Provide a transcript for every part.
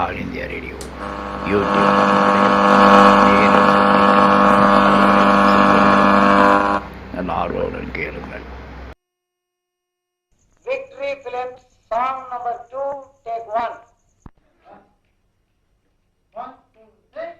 All India radio YouTube நல்ல ஆர்வமுடன் கேளுங்கள். Victory Films song number 2, take 1. 1, 2, 3.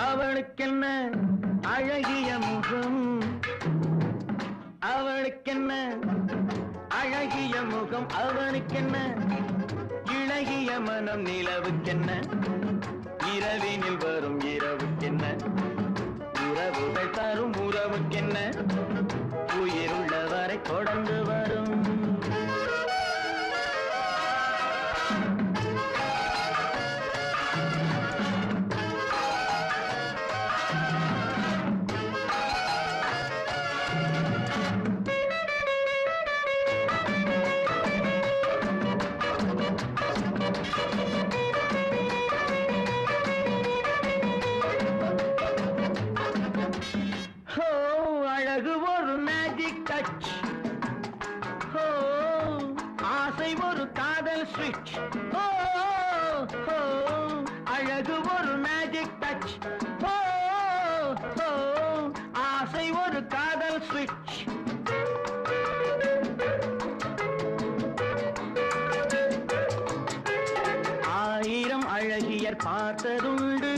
அவளுக்கென்ன அழகிய முகம், அவளுக்கென்ன அழகிய முகம், அவனுக்கென்ன இழகிய மனம், நிலவுக்கென்ன இரவினில் வரும் இரவுக்கென்ன உறவுகள் தரும் உறவுக்கென்ன உயிருள்ளவரை தொடர்ந்து வரும். அழகு ஒரு மேஜிக் டச், ஆசை ஒரு காதல் ஸ்விட்ச். அழகு ஒரு மேஜிக் டச், ஆசை ஒரு காதல் ஸ்விட்ச். ஆயிரம் அழகியர் பார்த்ததுண்டு,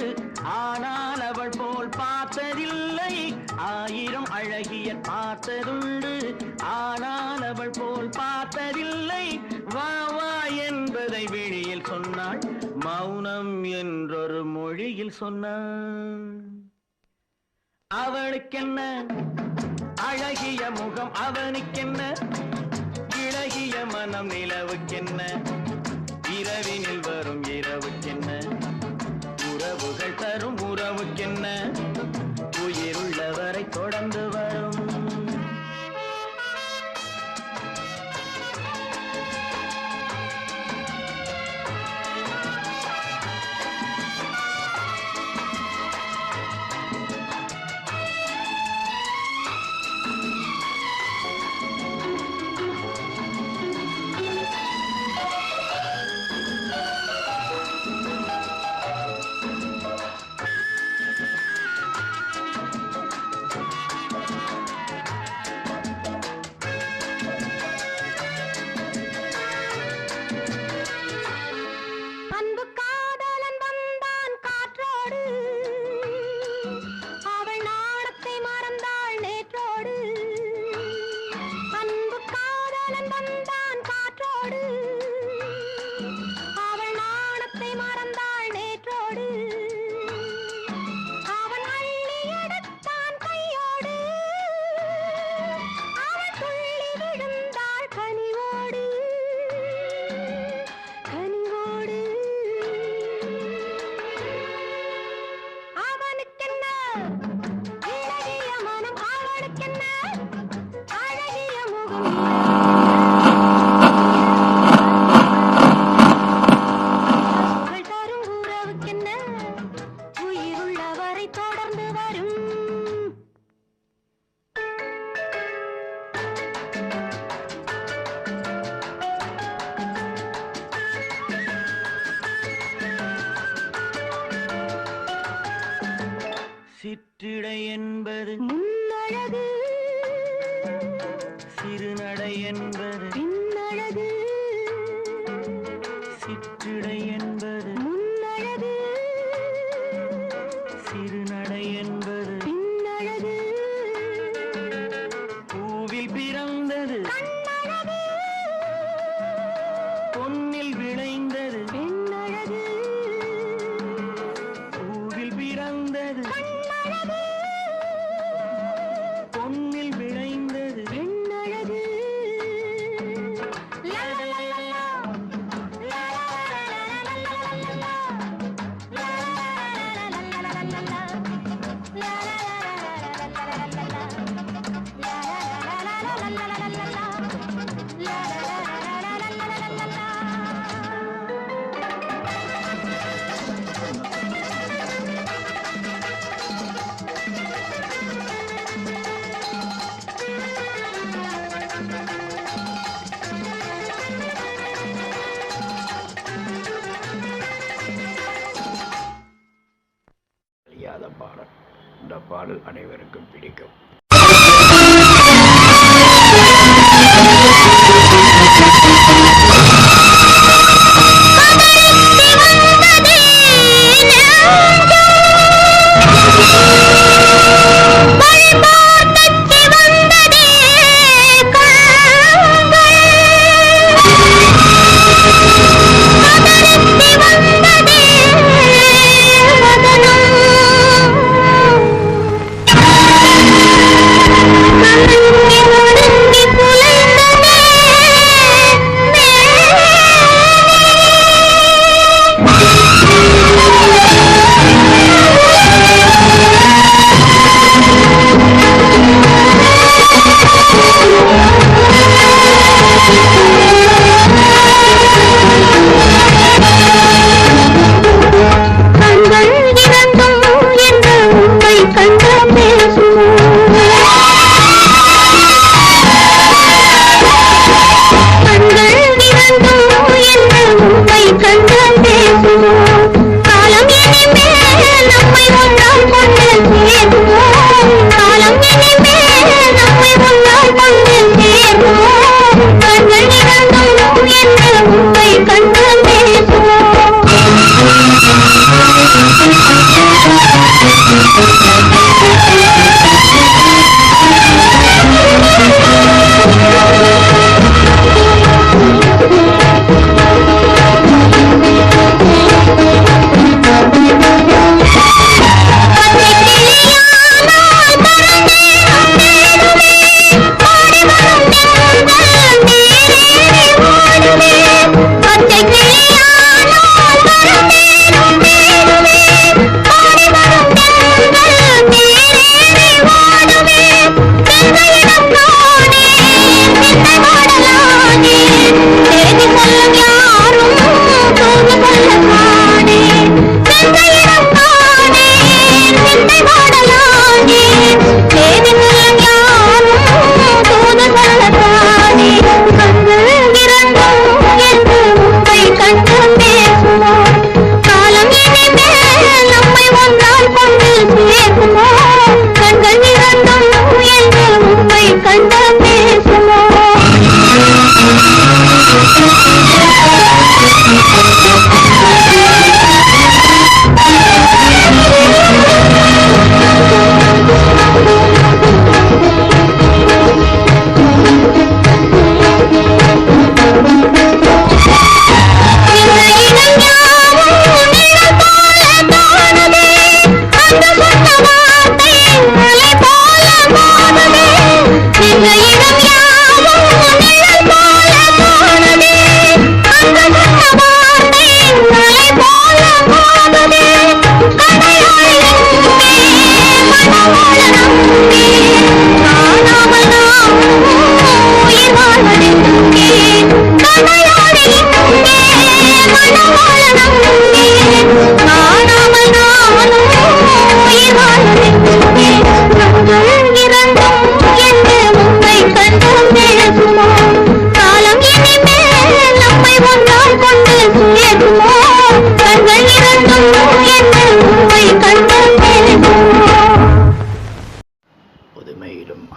ஆனால் அவள் போல் பார்த்ததில்லை. ஆயிரம் அழகியர் பார்த்ததுண்டு, ஆனால் அவள் போல் பார்த்ததில்லை. வா வா என்பதை விழியில் சொன்னாள், மௌனம் என்றொரு மொழியில் சொன்னாள். அவளுக்கென்ன அழகிய முகம், அவனுக்கென்ன இழகிய மனம், நிலவுக்கென்ன இரவினில் வரும் இரவுக்கென்ன உறவுகள் தரும் உறவுக்கென்ன உயிருள்ளவரை தொடர்ந்து வரும். சிற்றிடை என்பது முன்னழகு, சிறுநடை என்பது பின்னழகு. சிற்றிடை என்பது முன்னழகு, சிறுநடை என்பது பின்னழகு. பூவில் பிறந்தது கண்ணழகு, பொன்னில் விளைந்தது பெண்ணழகு. பூவில் பிறந்தது பொன்னில் விளைந்தது பெண்ணழகு. பாடல் அனைவருக்கும் பிடிக்கும்.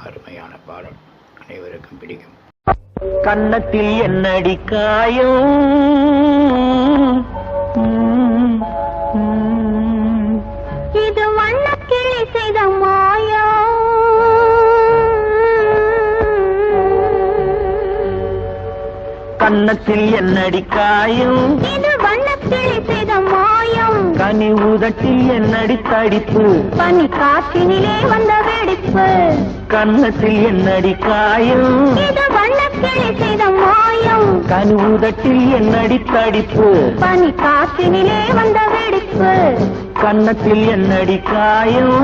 அருமையான பாடல் அனைவருக்கும் பிடிக்கும். கன்னத்தில் என்னடி காயம், இது வண்ணக்கிளி செய்த மாயம். கன்னத்தில் என்னடி காயம், இது வண்ணக்கிளி செய்த மாயம். கனி உதட்டில் என்னடி தடிப்பு, பனி காற்றினிலே வந்த வெடிப்பு. கன்னத்தில் என்னடி காயம், இது வண்ணக்கிளி செய்த மாயம். கனி உதட்டில் என்னடி தடிப்பு, பனி காற்றினிலே வந்த வெடிப்பு. கன்னத்தில் என்னடி காயம்.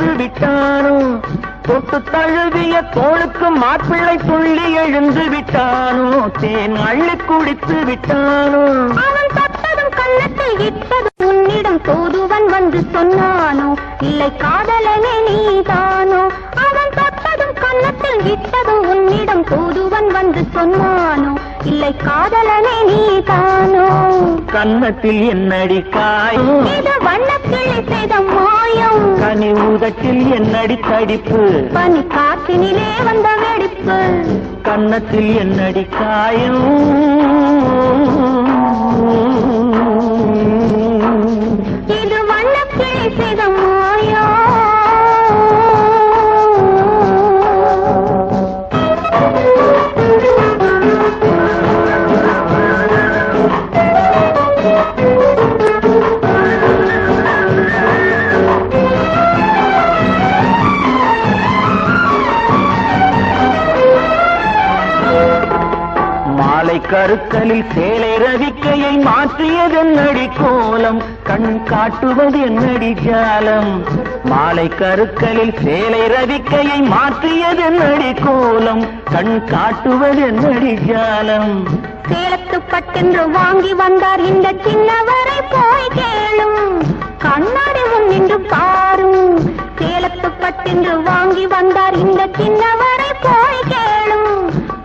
கொடுத்து விட்டானோ தொட்டு தழுவிய தோளுக்கு மாப்பிள்ளை துள்ளி எழுந்து விட்டானோ தேன் அள்ளி குடித்து விட்டானோ அவன் தொட்டதும் கண்ணத்தில் இட்டது உன்னிடம் தூதுவன் வந்து சொன்னானோ இல்லை காதலனே நீதானோ அவன் தொட்டதும் கண்ணத்தில் இட்டதும் உன்னிடம் தூதுவன் வந்து சொன்னானோ இல்லை காதலனே நீதானோ கன்னத்தில் என்னடி காயம் இது வண்ணக்கிளி செய்த மாயம் கனி ஊதட்டில் என்னடி தடிப்பு பனி காற்றினிலே வந்த வெடிப்பு கன்னத்தில் என்னடி காயம் இது வண்ணக்கிளி செய்த மாயம் கருக்கலில் சேலை ரவிக்கையை மாற்றியதென்னடி கோலம் கண் காட்டுவது என்னடி ஜாலம் மாலை கருக்கலில் சேலை ரவிக்கையை மாற்றியதென்னடி கோலம் கண் காட்டுவது என்னடி ஜாலம் சேலத்துப்பட்டென்று வாங்கி வந்தார் இந்த சின்னவரை போய் கேளும் கண்ணாடி முன்னின்று பாரும் சேலத்துப்பட்டென்று வாங்கி வந்தார் இந்த சின்னவரை போய் கேளும்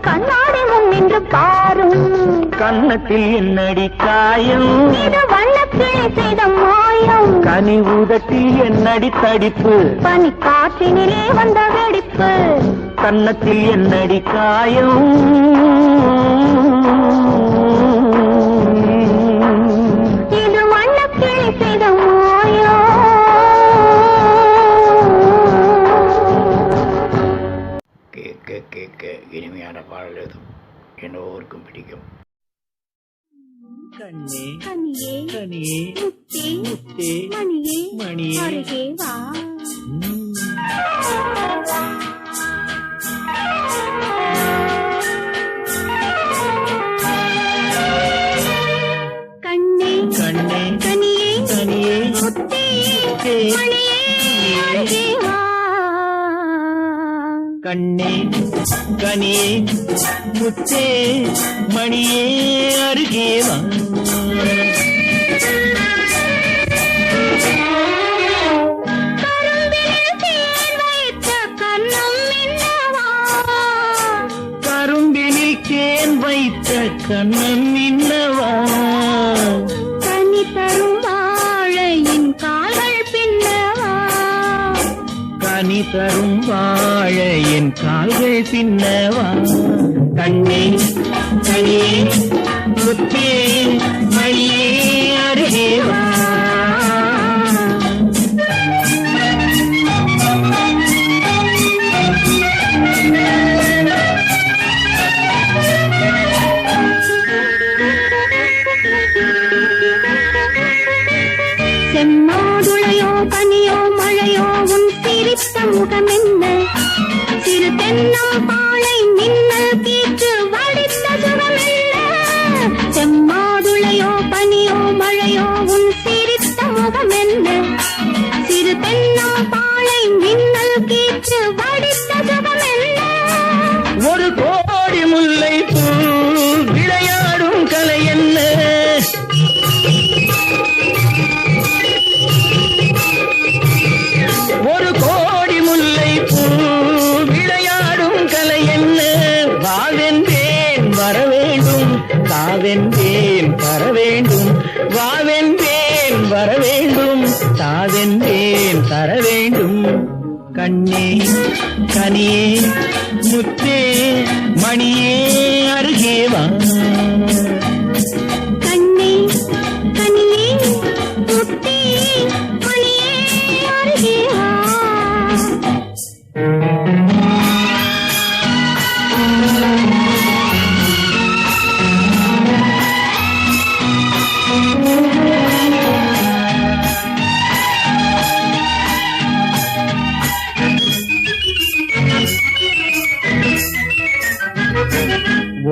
கண்ணாடி முன்னின்று பாரும் கன்னத்தில் என்னடி காயம் இது வண்ணக்கிளி செய்த மாயம் கனி ஊதட்டில் என்னடி தடிப்பு பனி காற்றினிலே வந்த வெடிப்பு கன்னத்தில் என்னடி காயம் இது வண்ணக்கிளி செய்த மாயம் கேட்க கேட்க இனிமையான பாடல் எதுவும் எல்லோருக்கும் பிடிக்கும். கண்ணே கனியே கனியே முத்தே முத்தே மணியே மணியே அருகே வா கண்ணே கண்ணே கனியே கனியே முத்தே முத்தே மணியே அருகே வா கண்ணே கனியே முத்தே மணியே அருகே வா கரும்பினில் தேன் வைத்த கண்ணம் இன்னவா கனி தரும் வாழையின் கால்கள் பின்னவா கனி தரும் வாழை என் கால்கள் பின்னவா கண்ணே கனியே முத்தே மணியே அருகே வா செம்மாதுளையோ பனியோ மழையோ உன் சிரித்த முகம் என்ன சிறு தென்னம் பாலை மின்னல் கீற்று வடித்த சுகம் என்ன செம்மாதுளையோ பனியோ மழையோ உன் சிரித்த முகம் என்ன சிறு தென்னம் பாலை மின்னல் கீற்று வடித்த சுகம் என்ன ஒரு கோடி முல்லை பூ விளையாடும் கலை என்ன ஒரு கோடி முல்லை பூ விளையாடும் கலை என்ன வாவென்றேன் வர வேண்டும் தாவென்றேன் வர வேண்டும் வாவென்றேன் வர வேண்டும் தாவென்றேன் தர வேண்டும் கண்ணே கனியே முத்தே மணியே அருகே வா கண்ணே கனியே முத்தே மணியே அருகே வா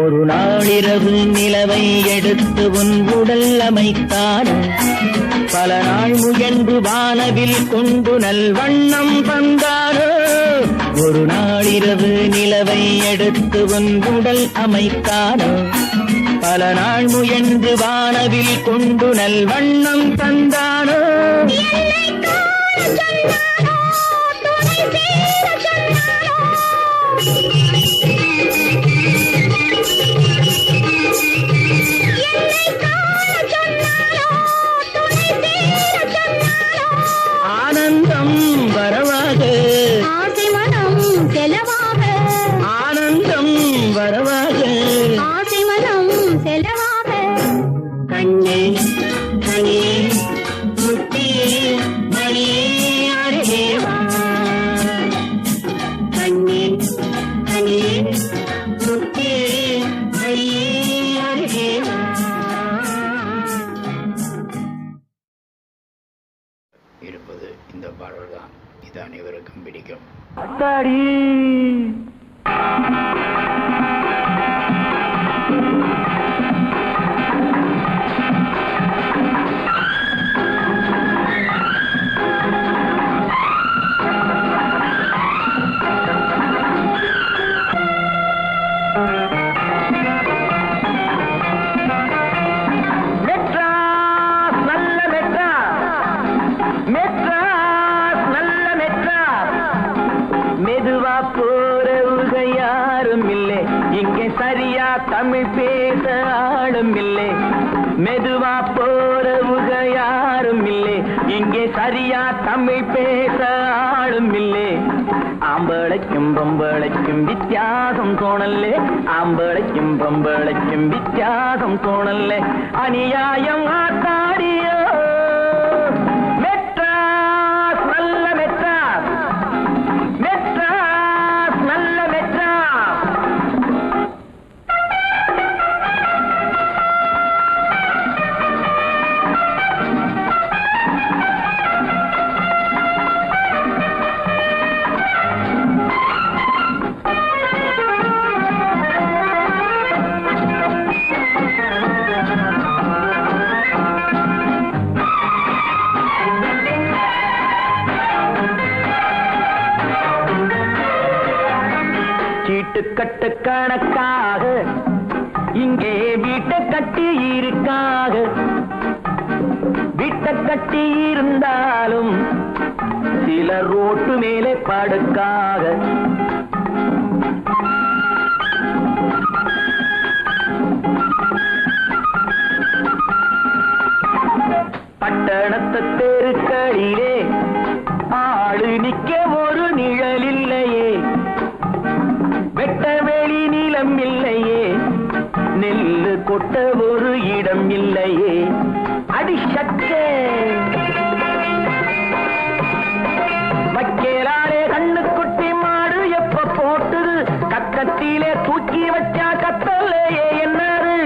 ஒரு நாளிரவு நிலவை எடுத்து உன் உடல் அமைத்தானோ பல நாள் முயன்று வானவில் கொண்டு நல்வண்ணம் தந்தானோ ஒரு நாளிரவு நிலவை எடுத்து உன் உடல் அமைத்தானோ பல நாள் முயன்று வானவில் கொண்டு நல்வண்ணம் தந்தானோ ஆனந்தம் வரவாக ஆசை மனம் செலவாக ஆனந்தம் வரவாக ஆசை மனம் செலவாக கண்ணே கனியே முத்தியே மணியே அருகேவா கண்ணே கனியே முத்தியே மணியே அருகேவா இருப்பது இந்த பாடல்தான். இது அனைவருக்கும் பிடிக்கும். அத்தாடி மெட்ராஸ் நல்ல மெட்ராஸ் மெட்ராஸ் நல்ல மெட்ராஸ் மெதுவா போறவுக யாரும் இல்லை இங்கே சரியா தமிழ் பேச ஆளும் இல்லை மெதுவா போறவுக யாரும் இல்லை இங்கே சரியா தமிழ் பேச ஆளும் இல்லை ஆம்பளைக்கும் பொம்பளைக்கும் வித்தியாசம் தோணல்லே ஆம்பளைக்கும் பொம்பளைக்கும் வித்தியாசம் தோணல்லே அநியாயம் ஆத்தாடியோ மெட்ராஸ் நல்ல மெட்ராஸ் மெட்ராஸ் நல்ல மெட்ராஸ் சீட்டுக்கட்டு கணக்காக இங்கே வீட்டை கட்டி இருக்காக வீட்டை கட்டி இருந்தாலும் சில ரோட்டு மேலே படுக்காக பட்டணத்து தெருக்களிலே ஆளு நிக்க ஒரு நிழல் இல்லையே வெட்ட வெளி நிலம் இல்லையே நெல்லு கொட்ட ஒரு இடம் இல்லையே அடிசக்கே வைக்கலாலே கண்ணு குட்டி மாடு எப்ப போட்டுது கக்கத்திலே தூக்கி வச்சா கத்தலையே என்னாரு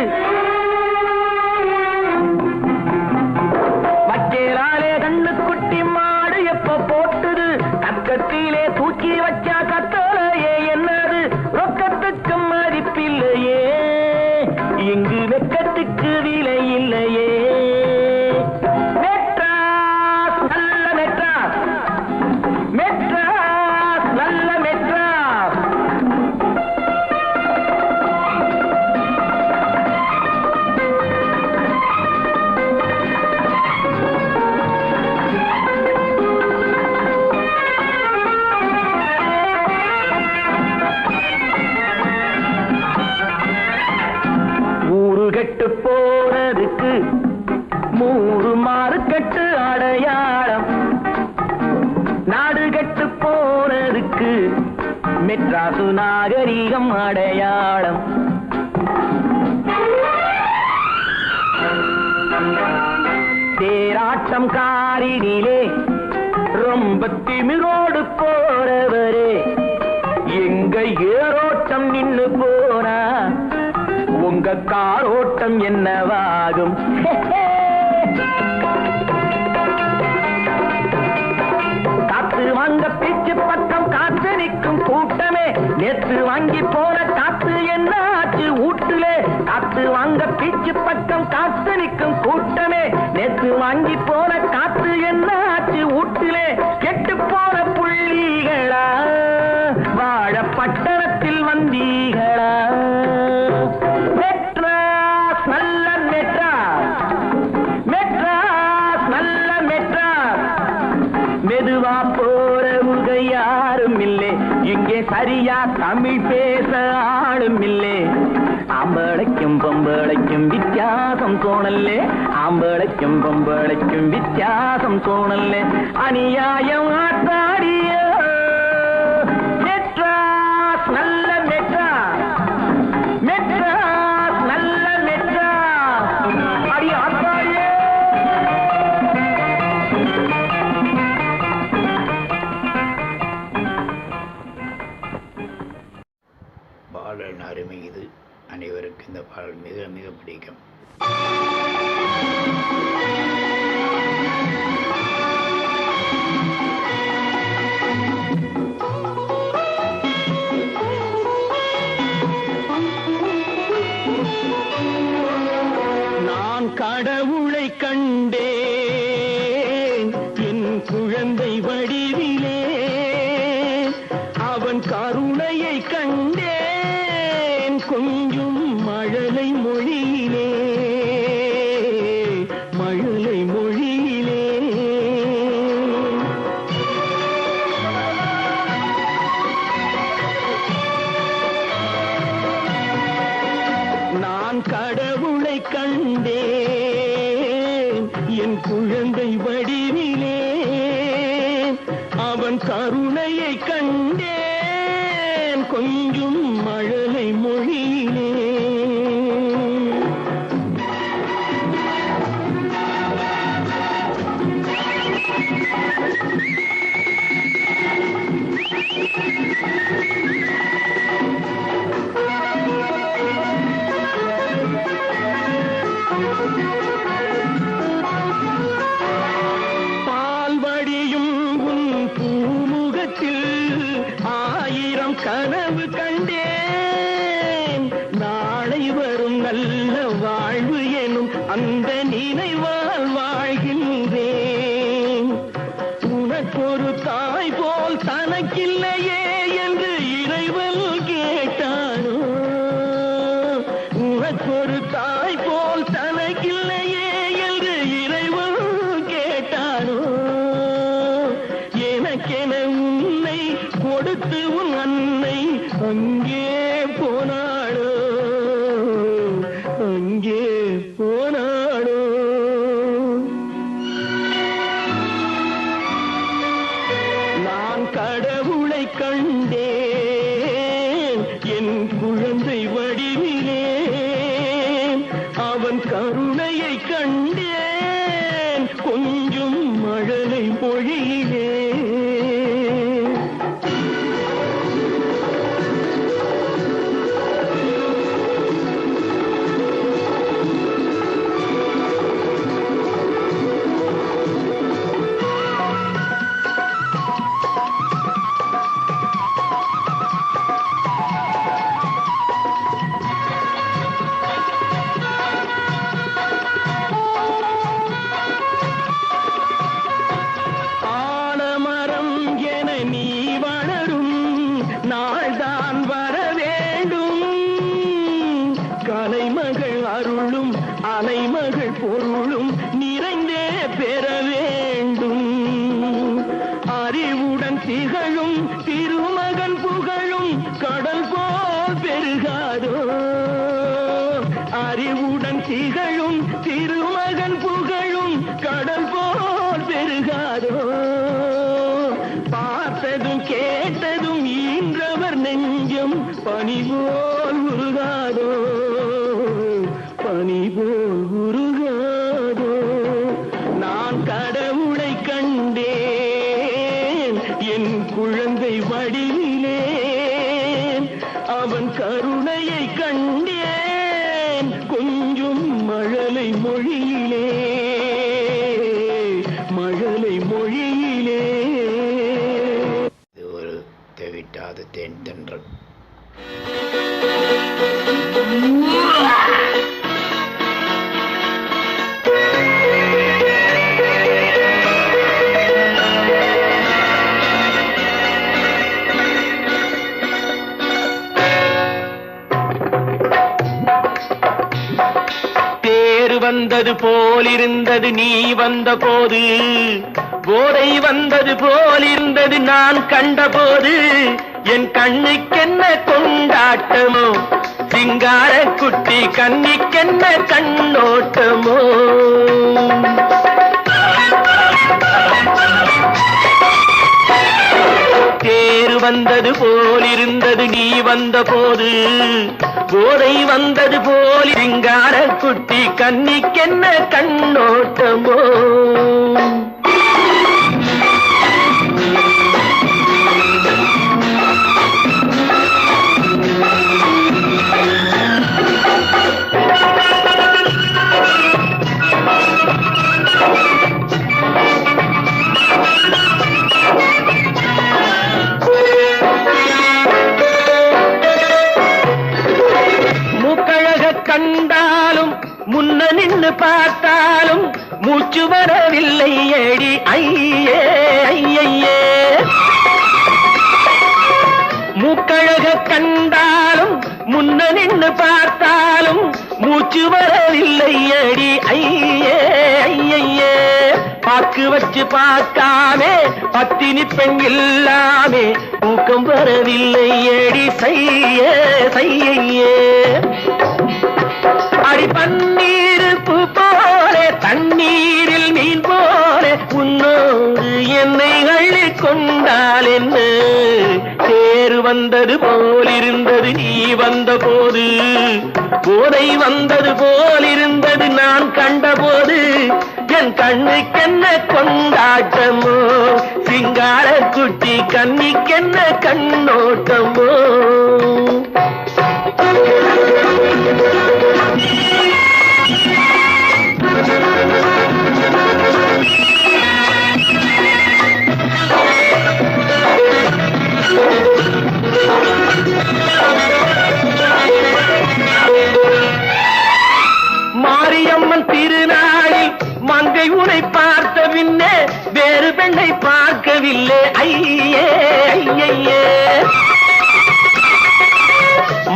வைக்கலாலே கண்ணு குட்டி மாடு எப்ப போட்டுது கக்கத்திலே தூக்கி வச்சா கத்தலையே என்னது ரொக்கத்துக்கு மதிப்பில்லையே இங்கு வெக்கத்துக்கு விலை இல்லையே மெட்ராஸ் நல்ல மெட்ராஸ் மெட்ராஸ் நல்ல மெட்ராஸ் கெட்டு போனதுக்கு 3 மாறுகட்டு அடையாளம் நாடு கெட்டு போனதுக்கு மெட்ராசு நாகரிகம் அடையாளம் தேராட்டம் காரினிலே ரொம்ப திமிரோடு போறவரே எங்க ஏரோட்டம் நின்னு போனா உங்க காரோட்டம் என்னவாகும் காத்து வாங்க பிச்சு பக்கம் காத்து நிற்கும் கூட்டமே நேற்று வாங்கி போன காத்து என்ன ஆச்சு ஊட்ட காத்து வாங்க பீச்சு பக்கம் காத்து நிற்கும் கூட்டமே, நேத்து வாங்கி போன காத்து என்ன ஆச்சு ஊட்டிலே, கெட்டு போன புள்ளிகளா வாழ பட்டணத்தில் வந்தீகளா? மெட்ராஸ் நல்ல மெட்ராஸ், மெட்ராஸ் நல்ல மெட்ராஸ், மெதுவா போறவுங்க யாரும் இல்லை, இங்கே சரியா தமிழ் பேச ஆளும் இல்லை. ஆம்பளைக்கும் பொம்பளைக்கும் வித்தியாசம் தோணல்லே, ஆம்பளைக்கும் பொம்பளைக்கும் வித்தியாசம் தோணல்லே, அநியாயம் ஆத்தாடிய மெட்ராஸ் நல்ல மெட்ராஸ், மெட்ராஸ் நல்ல மெட்ராஸ், அடி ஆத்தாடியே. பாடலின் அருமை இது. அனைவருக்கும் இந்த பாடல் மிக மிக பிடிக்கும். நான் கடவுளை கண்டேன் என் குழந்தை வடிவிலே, அவன் கருணையை கண்டேன் கொஞ்சம் மழலை மொழியிலே, மழலை மொழியிலே. நான் கடவுளை கண்டேன் என் குழந்தை வடிவிலே, அவன் கருணையை கண்டேன் கொஞ்சம் மழலை மொழியிலே. பால்வடியும் உன் பூமுகத்தில் ஆயிரம் கனவு கண்டேன், நாளை வரும் நல்ல வாழ்வு எனும் அந்த நினைவால் வாழ்கின்றேன். உனக்கொரு தாய் போல் தனக்கில்லையே என்று இறைவன் கேட்டானோ, உனக்கொரு தாய் போல் தனக்கில்லையே என்று இறைவன் கேட்டானோ, எனக்கென உன்னை கொடுத்து உன் அன்னை அங்கே போனாளோ, அங்கே போனாளோ. நான் கடவுளை கண்டேன் என் குழந்தை வடிவிலே, அவன் கருணையை கண்டேன் கொஞ்சம் மழலை மொழியிலே. ஆலமரம் என நீ வளரும் நாள்தான் வர வேண்டும், கலைமகள் அருளும் அலைமகள் பொருளும் நிறைந்தே பெற வேண்டும். அறிவுடன் திகழும் திருமகன் புகழும் கடல் போல் பெருகாதோ, அறிவுடன் திகழும் திருமகன் புகழும் கடல் போல் பெருகாதோ. பார்த்ததும் கேட்டதும் ஈன்றவர் நெஞ்சம் பனி போல் உருகாதோ, பனி போல் உருகாதோ. நான் கடவுளை கண்டேன் என் குழந்தை வடிவிலே, அவன் கருணையை கண்டேன் கொஞ்சம் மழலை மொழியிலே, மழலை மொழியிலே. இது ஒரு தெவிட்டாத தேன் தென்றல். வந்தது போலிருந்தது நீ வந்த போது, போதை வந்தது போலிருந்தது நான் கண்டபோது, என் கண்ணுக்கென்ன கொண்டாட்டமோ, சிங்கார குட்டி கண்ணிக்கென்ன கண்ணோட்டமோ. தேர் வந்தது போலிருந்தது நீ வந்த போது, போதை வந்தது போல் சிங்கார குட்டி கண்ணிக்கென்ன கண்ணோட்டமோ. கண்டாலும் முன்ன நின்று பார்த்தாலும் மூச்சு வரவில்லை ஏடி ஐயே ஐயே. மூக்கழக கண்டாலும் முன்ன நின்று பார்த்தாலும் மூச்சு வரவில்லை ஏடி ஐயே ஐயே. பாக்கு வச்சு பார்க்காமே பத்தினி பெண் இல்லாமே ஊக்கம் வரவில்லை ஏடி செய்ய செய்யே. அடி பன்னீர் பூ போலே தண்ணீரில் மீன் போலே உன்னோடு என்னை அள்ளி கொண்டால் என்ன. தேர் வந்தது போலிருந்தது நீ வந்த போது, போதை வந்தது போலிருந்தது நான் கண்டபோது, என் கண்ணுக்கென்ன கொண்டாட்டமோ, சிங்கார குட்டி கண்ணிக்கென்ன கண்ணோட்டமோ. மாரியம்மன் திருநாளில் மங்கை உனை பார்த்த பின்னே வேறு பெண்ணை பார்க்கவில்லை ஐயே ஐயே.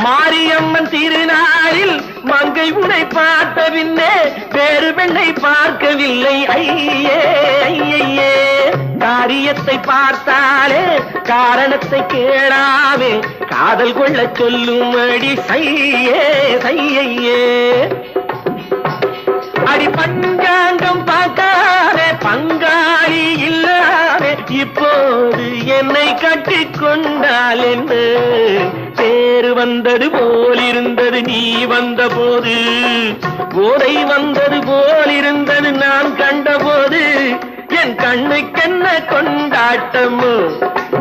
மாரியம்மன் திருநாளில் மங்கை உனை பார்த்த பின்னே வேறு பெண்ணை பார்க்கவில்லை ஐயே ஐயே. காரியத்தை பார்த்தாலே காரணத்தை கேளாமே காதல் கொள்ள சொல்லும்படி செய்யே செய்யே. அடி பஞ்சாங்கம் பார்க்காதே பங்காளி இல்லாமே இப்போது என்னை கட்டிக் கொண்டால் என்ன. தேர் வந்தது போலிருந்தது நீ வந்த போது, போதை வந்தது போலிருந்தது நான் கண்டபோது, என் கண்ணுக்கென்ன கொண்டாட்டமோ,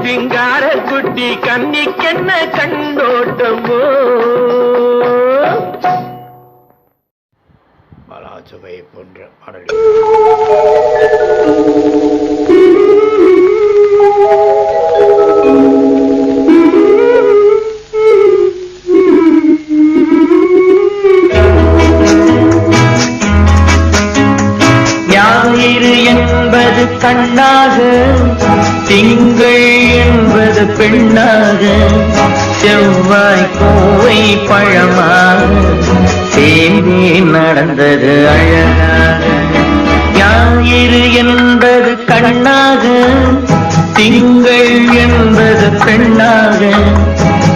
சிங்கார குட்டி கண்ணிக்கென்ன கண்ணோட்டமோ. பலாசுவை போன்ற பாடல் ஞாயிறு என்பது கண்ணாக, திங்கள் என்பது பெண்ணாக, செவ்வாய் கோவை பழமாக சேர்ந்தே நடந்தது அழகாக. ஞாயிறு என்பது கண்ணாக, திங்கள் என்பது பெண்ணாக,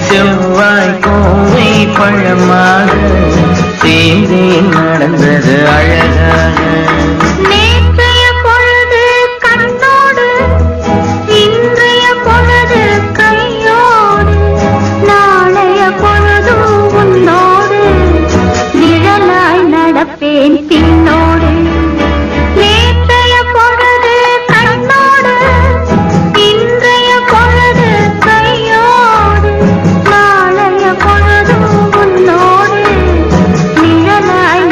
செவ்வாய் கோவை பழமாக சேர்ந்தே நடந்தது அழகாக. நேற்றைய பொழுது கண்ணோடு, இன்றைய பொழுது கையோடு, நாளைய பொழுது உன்னோடு, நிழலாய் நடப்பேன் பின்னோடு. நேற்றைய பொழுது கண்ணோடு, இன்றைய பொழுது கையோடு, நாளைய பொழுது உன்னோடு, நிழலாய்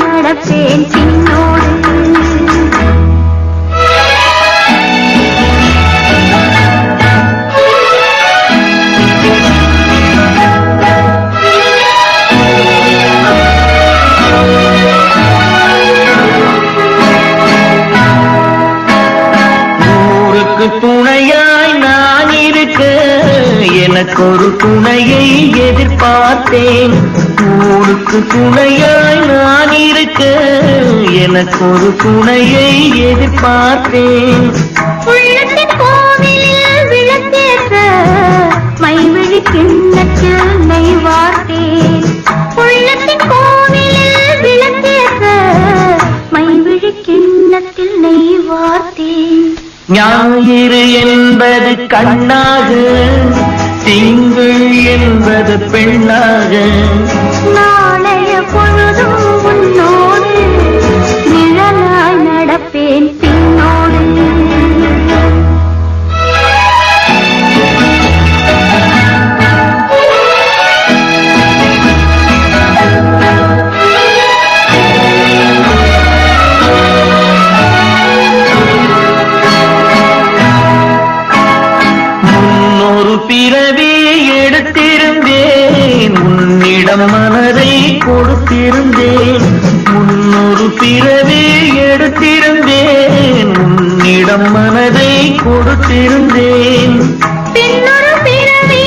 ஒரு துணையை எதிர்பார்த்தேன், ஊருக்கு துணையாய் நான் இருக்க எனக்கு ஒரு துணையை எதிர்பார்த்தேன். உள்ளத்தின் கோவிலில் விளக்கேற்ற மைவிழி கிண்ணத்தில் நெய் வார்த்தேன். உள்ளத்தின் கோவிலில் விளக்கேற்ற மைவிழி கிண்ணத்தில் நெய் வார்த்தேன். ஞாயிறு என்பது கண்ணாக, திங்கள் என்பது பெண்ணாக, நாளைய பொழுதும் உன்னோடு நிழலாய் நடப்பேன் பின்னோடு. பிறவி எடுத்திருந்தேன், உன்னிடம் மனதை கொடுத்திருந்தேன். முன்னொரு பிறவி எடுத்திருந்தேன், உன்னிடம் மனதை கொடுத்திருந்தேன். பின்னொரு பிறவி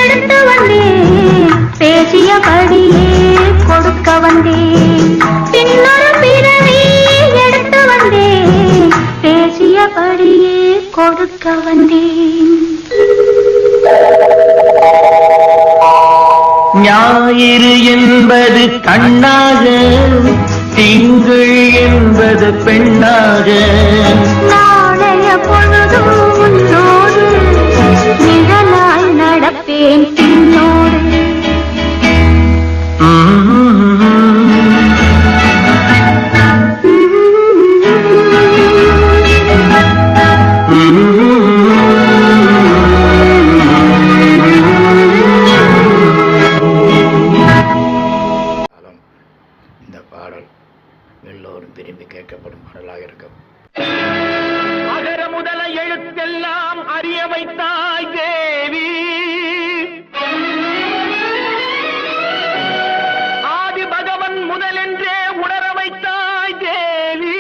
எடுத்து வந்தேன், பேசியபடியே கொடுக்க வந்தேன். பின்னொரு பிறவி எடுத்து வந்தேன், பேசியபடியே கொடுக்க வந்தேன். ஞாயிறு என்பது கண்ணாக, திங்கள் என்பது பெண்ணாக, நாளைய பொழுதும் உன்னோடு நிழலாய் நடப்பேன் பின்னோடு. இந்த பாடல் எல்லோரும் விரும்பி கேட்கப்படும் பாடலாக இருக்கும். அகர முதல எழுத்தெல்லாம் அறிய வைத்தாய் தேவி, ஆதி பகவன் முதலென்றே உணர வைத்தாய் தேவி.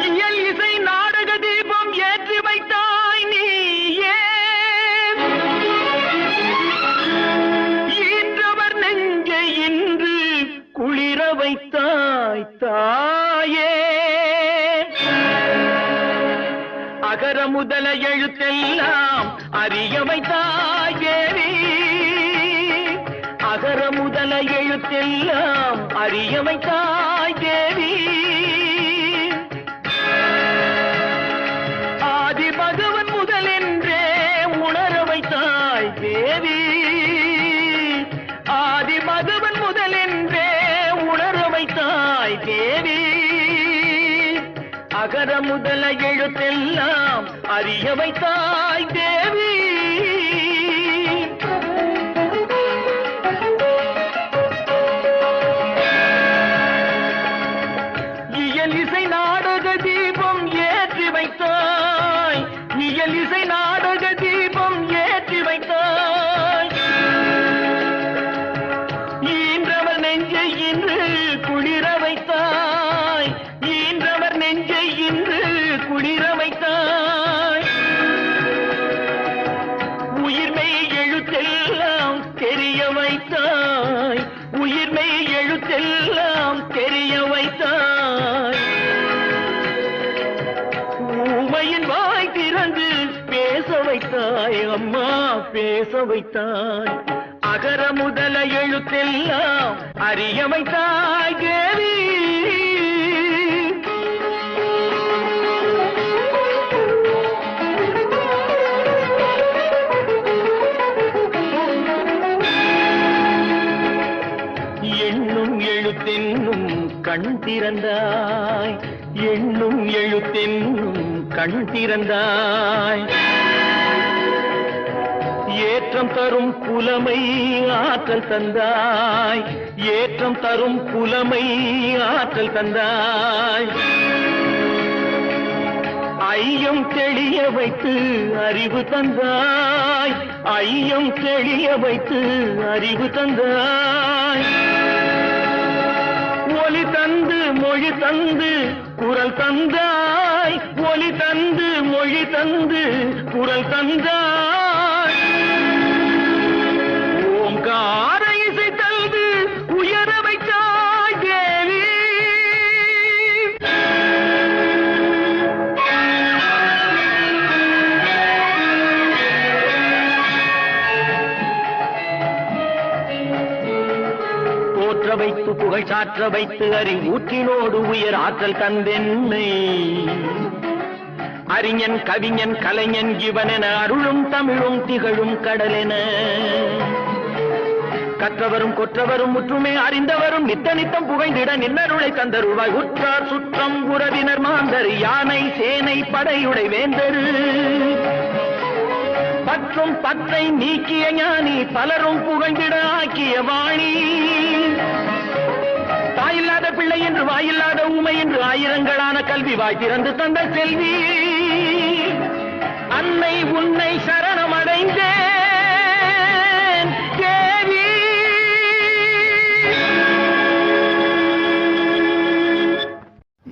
இயல் இசை நாடக தீபம் ஏற்றி வைத்தாய் நீயே. ஈன்றவர் நெஞ்சை இன்று குளிர வைத்தாய் தாயே. அகர முதல எழுத்தெல்லாம் அறிய வைத்தாய் தேவி, அகர முதல எழுத்தெல்லாம் அறிய வைத்தாய் தேவி. ஆதி பகவன் முதலென்றே உணர வைத்தாய் தேவி, ஆதி பகவன் முதலென்றே உணர வைத்தாய் தேவி. அகர முதல எழுத்தெல்லாம் அறிய வைத்தாய் தேவி. இயல் இசை நாடக தீபம் ஏற்றி வைத்தாய், இயல் இசை நாடக தீபம் ஏற்றி வைத்தாய். ஈன்றவர் நெஞ்சை இன்று குளிர வைத்தாய், ஈன்றவர் நெஞ்சை இன்று குளிர வைத்தாய். உயிர்மை எழுத்தெல்லாம் தெரிய வைத்தாய், உயிர்மை எழுத்தெல்லாம் தெரிய வைத்தாய். ஊமையின் வாய் திறந்து பேச வைத்தாய் அம்மா, பேச வைத்தாய். அகர முதல எழுத்தெல்லாம் அறிய வைத்தாய் தேவி. எண்ணும் எழுத்தென்னும் கண் திறந்தாய், எண்ணும் எழுத்தென்னும் கண் திறந்தாய். ஏற்றம் தரும் புலமை ஆற்றல் தந்தாய், ஏற்றம் தரும் புலமை ஆற்றல் தந்தாய். ஐயம் தெளிய வைத்து அறிவு தந்தாய், ஐயம் தெளிய வைத்து அறிவு தந்தாய். ஒலி தந்து மொழி தந்து குரல் தந்தாய், தந்தாய், ஒலி தந்து மொழி தந்து குரல் தந்தாய், ஓங்கார இசை தந்து உயர வைத்தாய் தேவி. போற்ற வைத்து புகழ் சாற்ற வைத்து அறிவூற்றினோடு உயர் ஆற்றல் தந்தென்னை அறிஞன் கவிஞன் கலைஞன் இவனென அருளும் தமிழும் திகழும் கடலென கற்றவரும் கொற்றவரும் முற்றுமே அறிந்தவரும் நித்த நித்தம் புகைந்திட நின்னருளை தந்தருவாய். உற்றார் சுற்றம் உறவினர் மாந்தர் யானை சேனை படையுடை வேந்தரு பற்றும் பற்றை நீக்கிய ஞானி பலரும் புகழ்ந்திட ஆக்கிய வாணி. தாயில்லாத பிள்ளை என்று வாயில்லாத ஊமை என்று ஆயிரங்களான கல்வி வாய் திறந்து தந்த செல்வி. அன்னை உன்னை சரணமடைந்தேன் தேவி.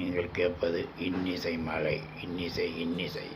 நீங்கள் கேட்பது இன்னிசை மாலை. இன்னிசை இன்னிசை.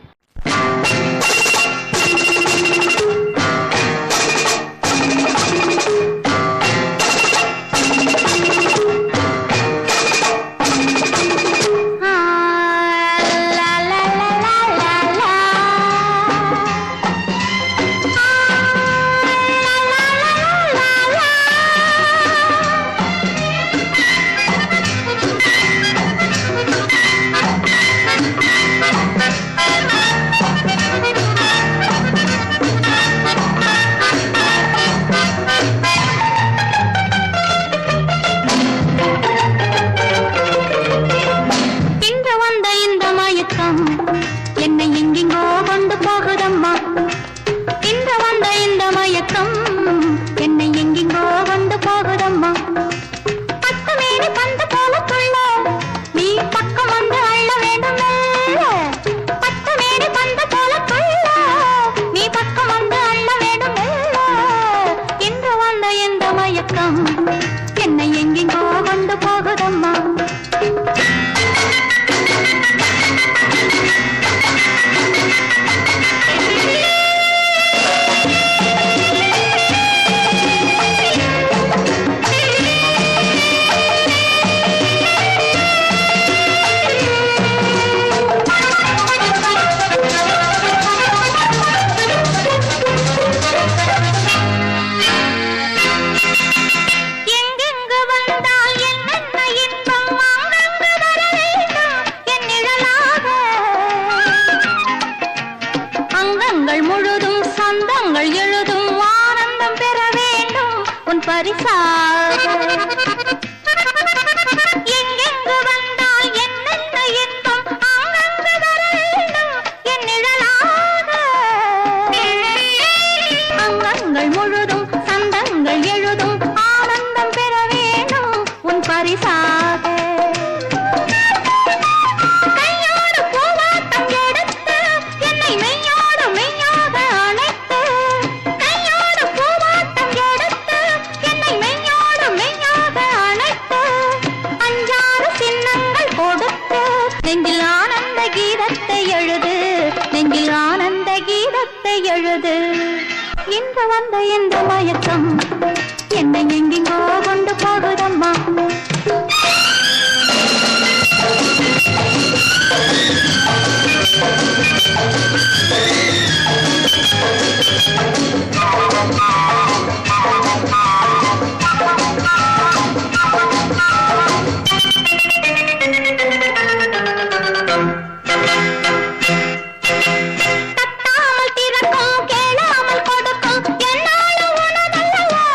தட்டாமல் திறக்கும் கேளாமல் கொடுக்கும் என்னாலும் உனதல்லவா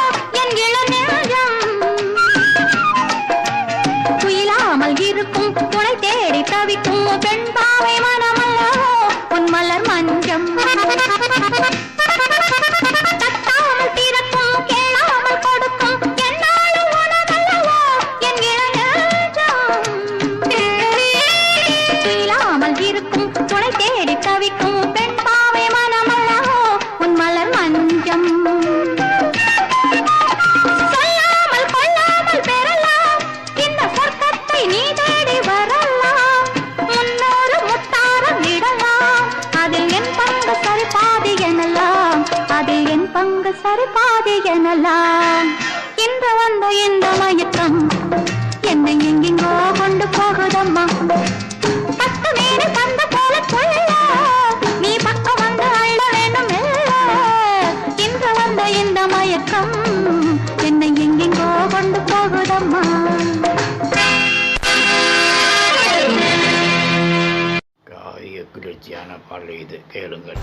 இந்த மயக்கம் என்னை எங்கெங்கோ கொண்டு போகுதம்மா. பத்து மீறி பந்த போல சொல்ல நீ பக்கம் வந்து அள்ள வேண்டும் இல்ல. இன்று வந்த இந்த மயக்கம் என்னை எங்கெங்கோ கொண்டு போகுதம்மா. காவிய குளிர்ச்சியான பாடல் இது, கேளுங்கள்.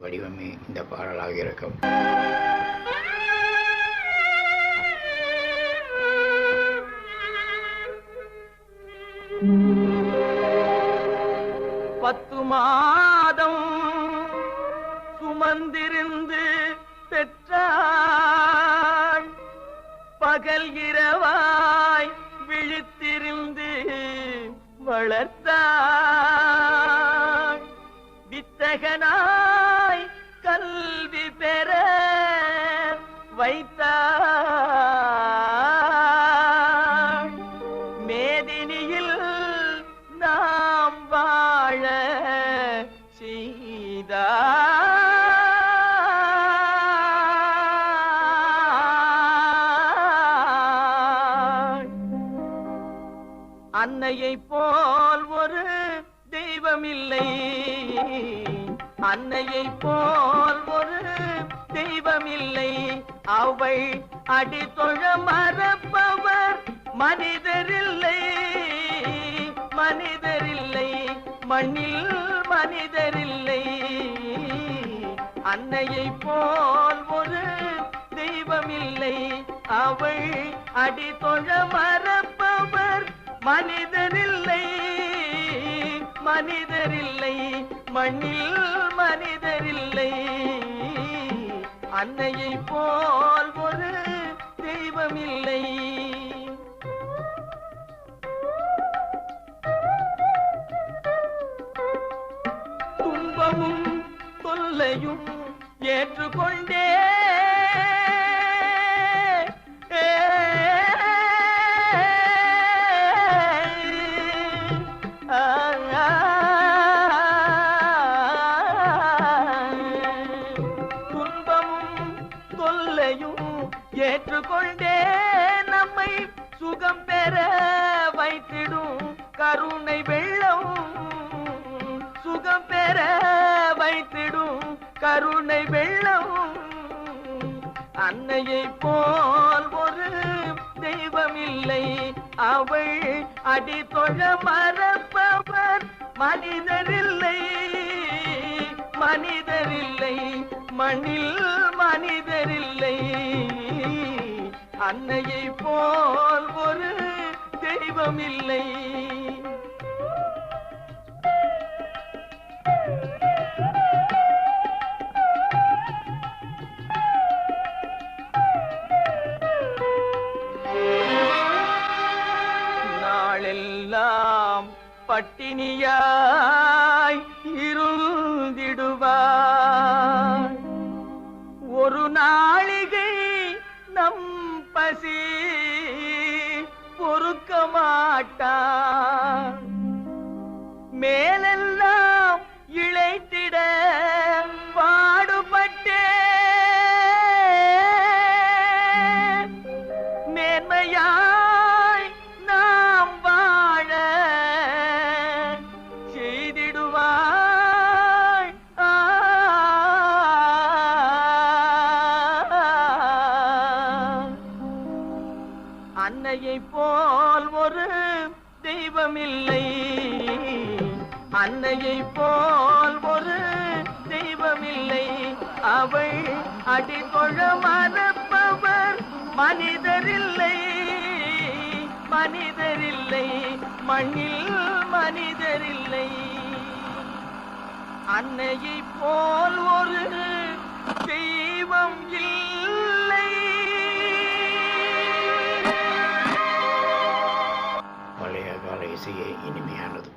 வடிவமே இந்த பாடலாக இருக்கும். பத்து மாதம் சுமந்திருந்து பெற்றாள், பகல் இரவாய் விழித்திருந்து வளர்த்தாள், வித்தகனாய் கல்வி பெற வைத்தாள், மேதினியில் செய்தாய். அன்னையை போல் ஒரு தெய்வமில்லை, அன்னையை போல் ஒரு தெய்வமில்லை. அவள் அடித்தொழ மறப்பவர் மனிதரில்லை, மனிதரில்லை, மண்ணில் மனிதரில்லை. அன்னையை போல் ஒரு தெய்வமில்லை. அவள் அடித்தொழ மறப்பவர் மனிதரில்லை, மனிதரில்லை, மண்ணில் மனிதரில்லை. அன்னையை போல் ஒரு தெய்வமில்லை. துன்பமும் தொல்லையும் ஏற்றுக்கொண்டே ஏற்றுக்கொண்டே நம்மை சுகம் பெற வைத்திடும் கருணை வெள்ளம், சுகம் பெற வைத்திடும் கருணை வெள்ளம். அன்னையை போல் ஒரு தெய்வமில்லை. அவள் அடித்தொழ மறப்பவர் மனிதரில்லை, மனிதரில்லை, மண்ணில் மனிதரில்லை. அன்னையை போல் ஒரு தெய்வமில்லை. நாளெல்லாம் பட்டினியாய் இருந்திடுவாய். ஒரு நாளிகை நம் பசி பொறுக்க மாட்டான். மேலெல்லாம் இழைத்திட பாடுபட்டே மேன்மையாய் நாம் வாழ செய்திடுவாய். அன்னையை போல் ஒரு தெய்வமில்லை, அன்னையை போல் ஒரு தெய்வமில்லை. அவள் அடித்தொழ மறப்பவர் மனிதரில்லை, மனிதரில்லை, மண்ணில் மனிதரில்லை. அன்னையை போல் ஒரு தெய்வம் இல்லை. பழைய கால இசையே இனிமையானது.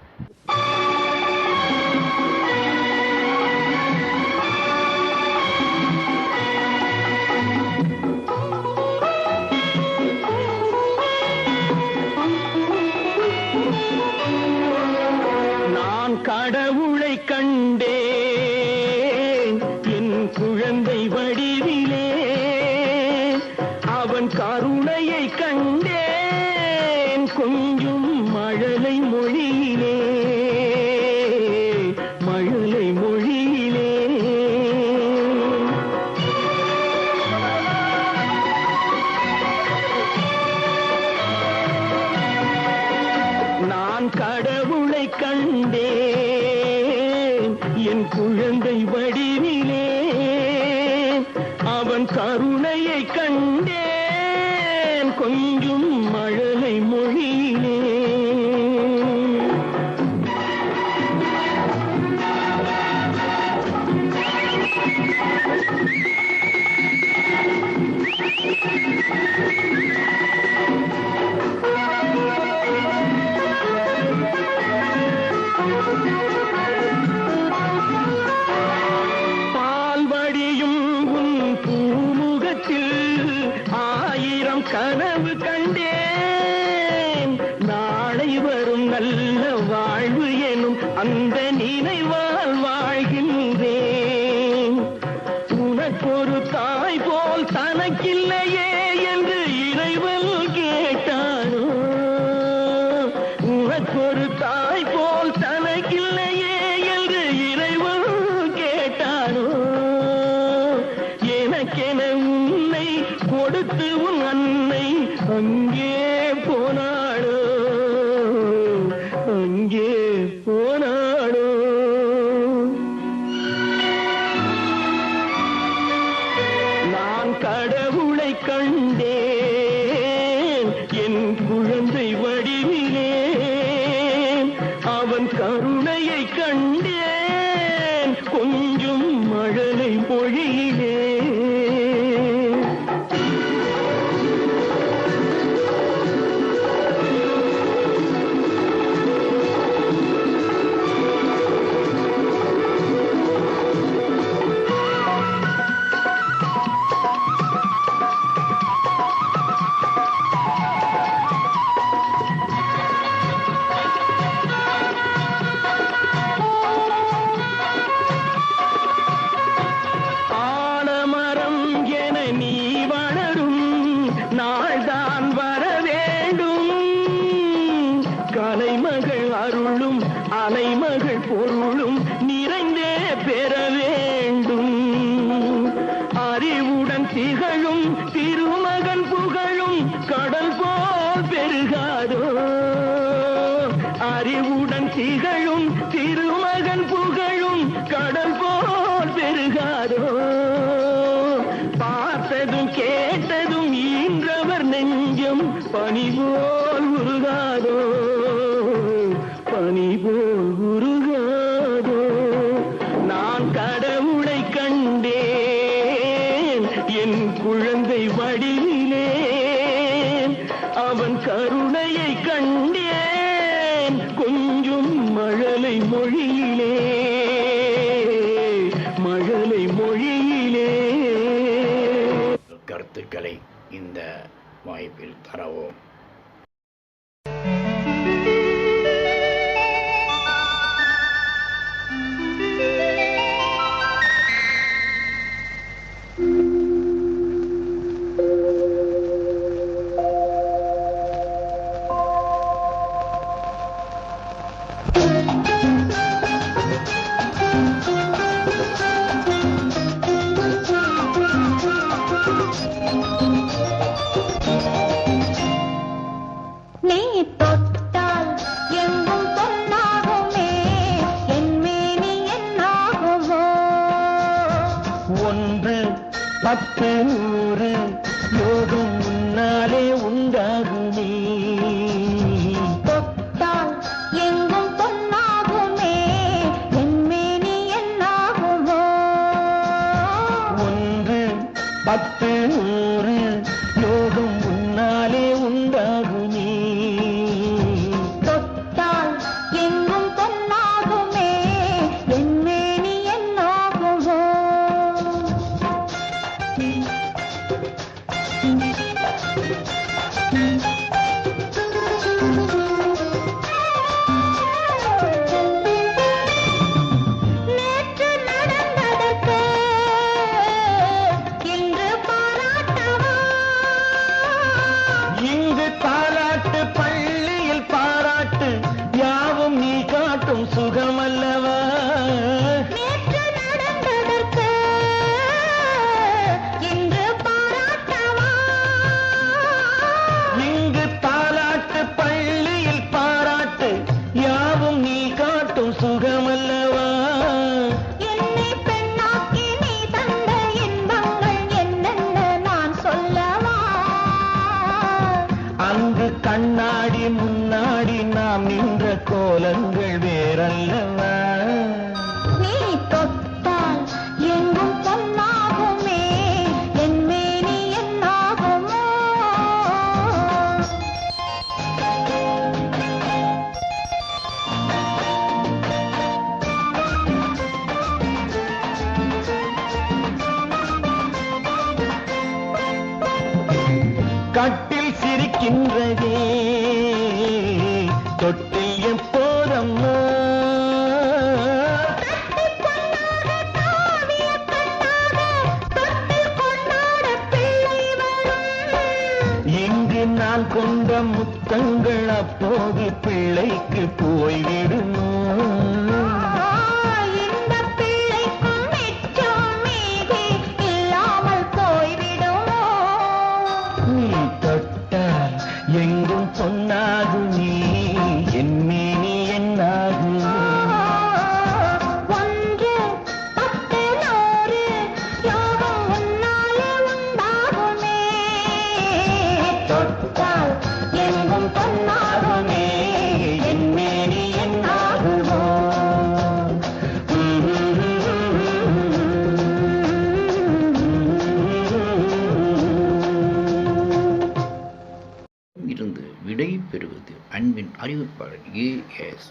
நான் கடவுளை கண்டேன் என் குழந்தை வடிவிலே, அவன் கருணையை கண்டேன் கொஞ்சம் மழலை மொழியிலே, மழலை மொழியிலே. நான் கடவுளை கண்டேன் என் குழந்தை வடிவிலே, அவன் கருணையை கண்டேன் கொஞ்சம் மழலை மொழியிலே. பால்வடியும் உன் பூமுகத்தில் ஆயிரம் கனவு கண்டேன். நாளை வரும் நல்ல வாழ்வு எனும் அந்த நினைவால் வாழ்கின்றேன். உனக்கொரு தாய் போல் தனக்கில்லையே என்று இறைவன் கேட்டானோ, உனக்கொரு தாய் போல் தனக்கில்லையே என்று இறைவன் கேட்டானோ, எனக்கென உன்னை கொடுத்து உன் அன்னை அங்கே போனாளோ, அங்கே போனாளோ. நான் கடவுளை கண்டேன் என் குழந்தை வடிவிலே, அவன் கருணையை கண்டேன் கொஞ்சம் மழலை மொழியிலே. ஆலமரம் என நீ வளரும் நாள்தான் வர வேண்டும், கலைமகள் அருளும் அலைமகள் பொருளும் நிறைந்தே பெற வேண்டும். அறிவுடன் திகழும் திருமகன் புகழும் கடல் போல் பெருகாதோ, அறிவுடன் திகழும் திருமகன் புகழும் கடல் போல் பெருகாதோ. பார்த்ததும் கேட்டதும் ஈன்றவர் நெஞ்சம் பனி போல் உருகாதோ, பனி போல் உருகாதோ. நான் கடவுளை கண்டேன் என் குழந்தை வடிவிலே, அவன் கருணையை கண்டேன் கொஞ்சம் மழலை மொழியிலே, மழலை மொழியிலே. கருத்துக்களை இந்த வாய்ப்பில் தரவோம். நீ தொட்டால் எங்கும் பொன்னாகுமே, என் மேனி என்னாகுமோ? 1 10 100 யோகம் முன்னாலே உண்டாகுமே. தொட்டால் எங்கும் பொன்னாகுமே, என் மேனி என்னாகுமோ? 1 10 100 யோகம் முன்னாலே உண்டாகுமே. தொட்டால் எங்கும் பொன்னாகுமே, என் மேனி என்னாகுமோ? நேற்று நடந்ததற்கு இன்று பாராட்டவா? இங்கு தாலாட்டு பள்ளியில் பாராட்டு யாவும் நீ காட்டும் சுகமல்லவா. நேற்று நடந்ததற்கு இன்று பாராட்டவா? இங்கு தாலாட்டு பள்ளியில் பாராட்டு யாவும் நீ காட்டும் சுகமல்லவா. என்னை பெண்ணாக்கி நீ தந்த இன்பங்கள் என்னென்ன நான் சொல்லவா? அங்கு கண்ணாடி முன்னாடி நாம் நின்ற கோலங்கள் வேறல்லவா. நீ தொட்டால் எங்கும் பொன்னாகுமே, என் மேனி என்னாகுமோ? கட்டில் சிரிக்கின்றதே தொட்டில் எப்போதம்மா. தட்டிப் நான் கொண்ட முத்தங்கள் அப்போது பிள்ளைக்கு போய்விடுமோ? இந்த பிள்ளைக்கும் மிச்சம் மீதி இல்லாமல் போய்விடுமோ? நீ தொட்டால் எங்கும் பொன்னாகு, நீ என் மேனி என்னாகு. 1, 10, 100 யோகம் உன்னாலே உண்டாகுமே. தொட்டால் எங்கும் பொன்னாகுமே, என் மேனி என்னாகுமோ? இருந்து விடை பெறுவது அன்பின் அறிவிப்பாளர் A.S.